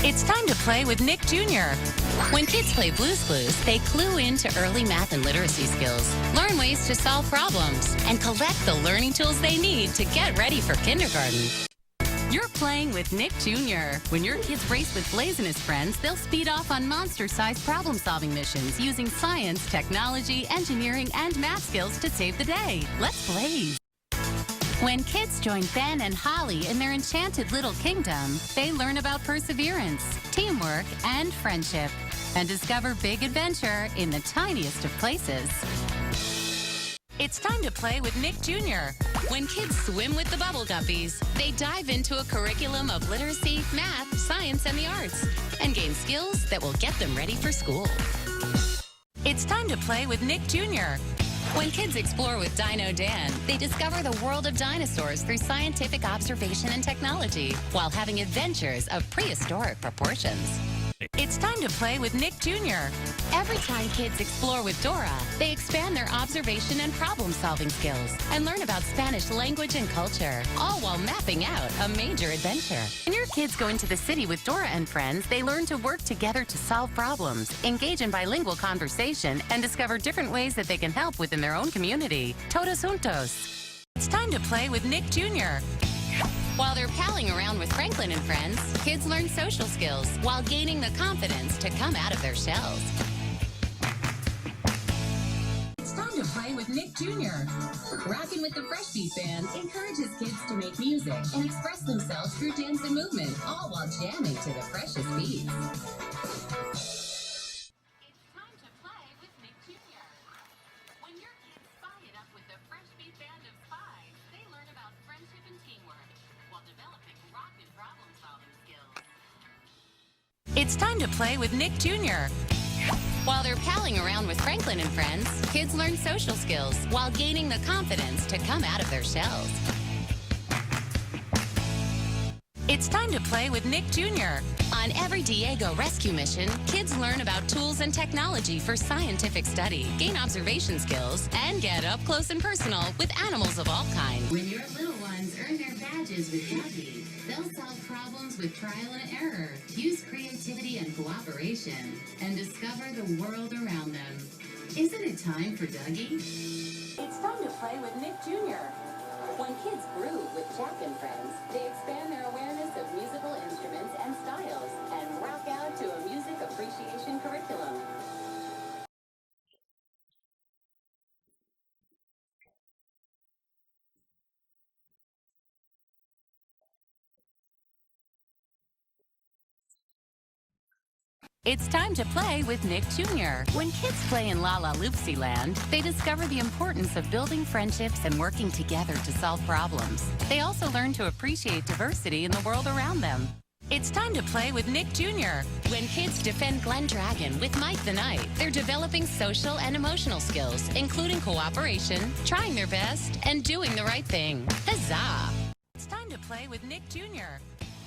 It's time to play with Nick Jr. When kids play Blues Clues, they clue into early math and literacy skills, learn ways to solve problems, and collect the learning tools they need to get ready for kindergarten. You're playing with Nick Jr. When your kids race with Blaze and his friends, they'll speed off on monster-sized problem-solving missions using science, technology, engineering, and math skills to save the day. Let's blaze. When kids join Ben and Holly in their enchanted little kingdom, they learn about perseverance, teamwork, and friendship, and discover big adventure in the tiniest of places. It's time to play with Nick Jr. When kids swim with the Bubble Guppies, they dive into a curriculum of literacy, math, science, and the arts, and gain skills that will get them ready for school. It's time to play with Nick Jr. When kids explore with Dino Dan, they discover the world of dinosaurs through scientific observation and technology, while having adventures of prehistoric proportions. It's time to play with Nick Jr. Every time kids explore with Dora, they expand their observation and problem-solving skills and learn about Spanish language and culture, all while mapping out a major adventure. When your kids go into the city with Dora and friends, they learn to work together to solve problems, engage in bilingual conversation, and discover different ways that they can help within their own community. Todos juntos. It's time to play with Nick Jr. While they're palling around with Franklin and friends, kids learn social skills while gaining the confidence to come out of their shells. It's time to play with Nick Jr. Rockin' with the Fresh Beat Band encourages kids to make music and express themselves through dance and movement, all while jamming to the freshest beats. It's time to play with Nick Jr. When your kids fire it up with the Fresh Beat Band of Spies, they learn about friendship and teamwork, while developing rockin' problem-solving skills. It's time to play with Nick Jr. While they're palling around with Franklin and friends, kids learn social skills while gaining the confidence to come out of their shells. It's time to play with Nick Jr. On every Diego rescue mission, kids learn about tools and technology for scientific study, gain observation skills, and get up close and personal with animals of all kinds. When your little ones earn their badges with Dougie, they'll solve problems with trial and error, use creativity and cooperation, and discover the world around them. Isn't it time for Dougie? It's time to play with Nick Jr. When kids groove with Jack and friends, they expand their awareness of musical instruments and styles and rock out to a music appreciation curriculum. It's time to play with Nick Jr. When kids play in La La Loopsy Land, they discover the importance of building friendships and working together to solve problems. They also learn to appreciate diversity in the world around them. It's time to play with Nick Jr. When kids defend Glen Dragon with Mike the Knight, they're developing social and emotional skills, including cooperation, trying their best, and doing the right thing. Huzzah! It's time to play with Nick Jr.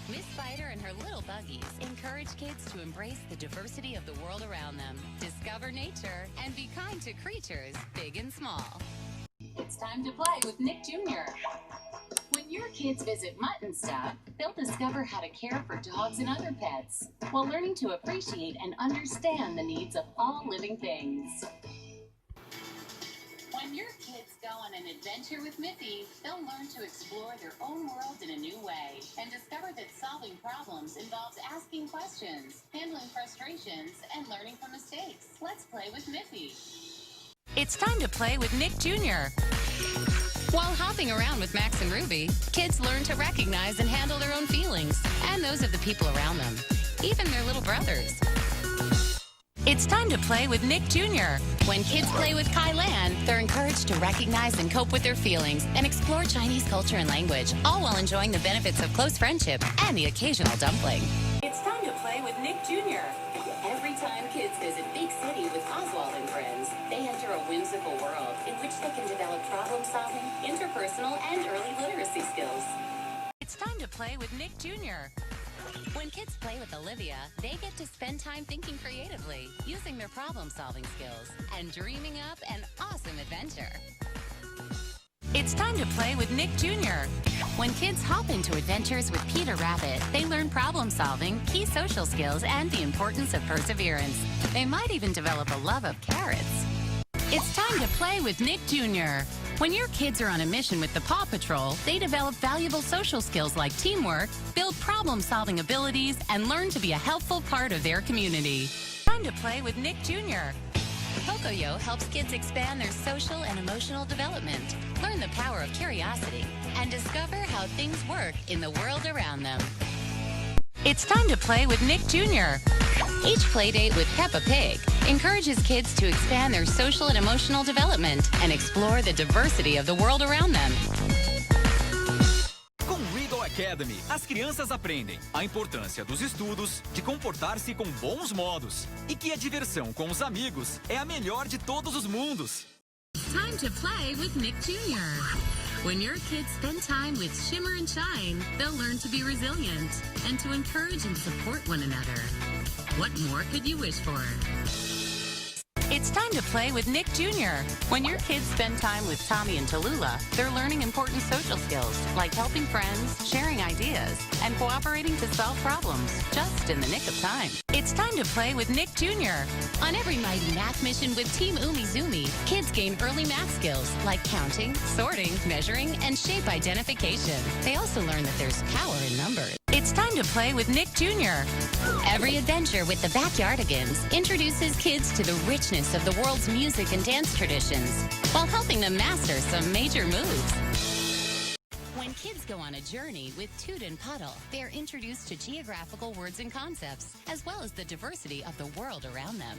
Miss Spider and her little buggies encourage kids to embrace the diversity of the world around them, discover nature, and be kind to creatures big and small. It's time to play with Nick Jr. When your kids visit Mutt and Stuff, they'll discover how to care for dogs and other pets, while learning to appreciate and understand the needs of all living things. When your kids go on an adventure with Miffy, they'll learn to explore their own world in a new way and discover that solving problems involves asking questions, handling frustrations, and learning from mistakes. Let's play with Miffy. It's time to play with Nick Jr. While hopping around with Max and Ruby, kids learn to recognize and handle their own feelings and those of the people around them, even their little brothers. It's time to play with Nick Jr. When kids play with Kai Lan, they're encouraged to recognize and cope with their feelings and explore Chinese culture and language, all while enjoying the benefits of close friendship and the occasional dumpling. It's time to play with Nick Jr. Every time kids visit Big City with Oswald and friends, they enter a whimsical world in which they can develop problem-solving, interpersonal, and early literacy skills. It's time to play with Nick Jr. When kids play with Olivia, they get to spend time thinking creatively, using their problem-solving skills, and dreaming up an awesome adventure. It's time to play with Nick Jr. When kids hop into adventures with Peter Rabbit, they learn problem solving, key social skills, and the importance of perseverance. They might even develop a love of carrots. It's time to play with Nick Jr. When your kids are on a mission with the Paw Patrol, they develop valuable social skills like teamwork, build problem-solving abilities, and learn to be a helpful part of their community. Time to play with Nick Jr. Pocoyo helps kids expand their social and emotional development, learn the power of curiosity, and discover how things work in the world around them. It's time to play with Nick Jr. Each playdate with Peppa Pig encourages kids to expand their social and emotional development and explore the diversity of the world around them. Com Regal Academy, as crianças aprendem a importância dos estudos, de comportar-se com bons modos e que a diversão com os amigos é a melhor de todos os mundos. Time to play with Nick Jr. When your kids spend time with Shimmer and Shine, they'll learn to be resilient and to encourage and support one another. What more could you wish for? It's time to play with Nick Jr. When your kids spend time with Tommy and Tallulah, they're learning important social skills like helping friends, sharing ideas, and cooperating to solve problems just in the nick of time. It's time to play with Nick Jr. On every mighty math mission with Team Umizoomi, kids gain early math skills like counting, sorting, measuring, and shape identification. They also learn that there's power in numbers. It's time to play with Nick Jr. Every adventure with the Backyardigans introduces kids to the richness of the world's music and dance traditions while helping them master some major moves. When kids go on a journey with Toot and Puddle, they are introduced to geographical words and concepts, as well as the diversity of the world around them.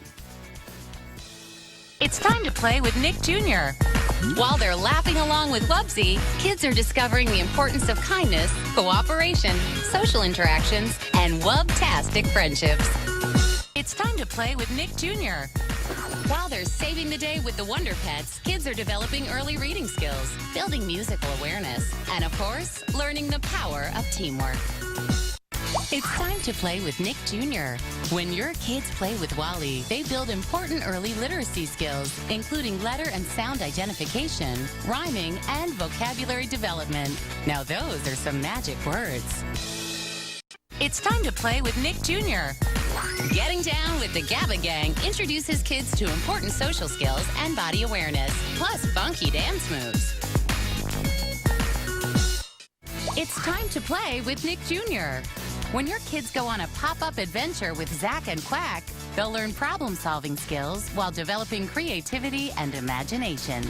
It's time to play with Nick Jr. While they're laughing along with Wubsy, kids are discovering the importance of kindness, cooperation, social interactions, and wub-tastic friendships. It's time to play with Nick Jr. While they're saving the day with the Wonder Pets, kids are developing early reading skills, building musical awareness, and of course, learning the power of teamwork. It's time to play with Nick Jr. When your kids play with Wally, they build important early literacy skills, including letter and sound identification, rhyming, and vocabulary development. Now those are some magic words. It's time to play with Nick Jr. Getting down with the Gabba Gang introduces kids to important social skills and body awareness, plus funky dance moves. It's time to play with Nick Jr. When your kids go on a pop-up adventure with Zach and Quack, they'll learn problem-solving skills while developing creativity and imagination.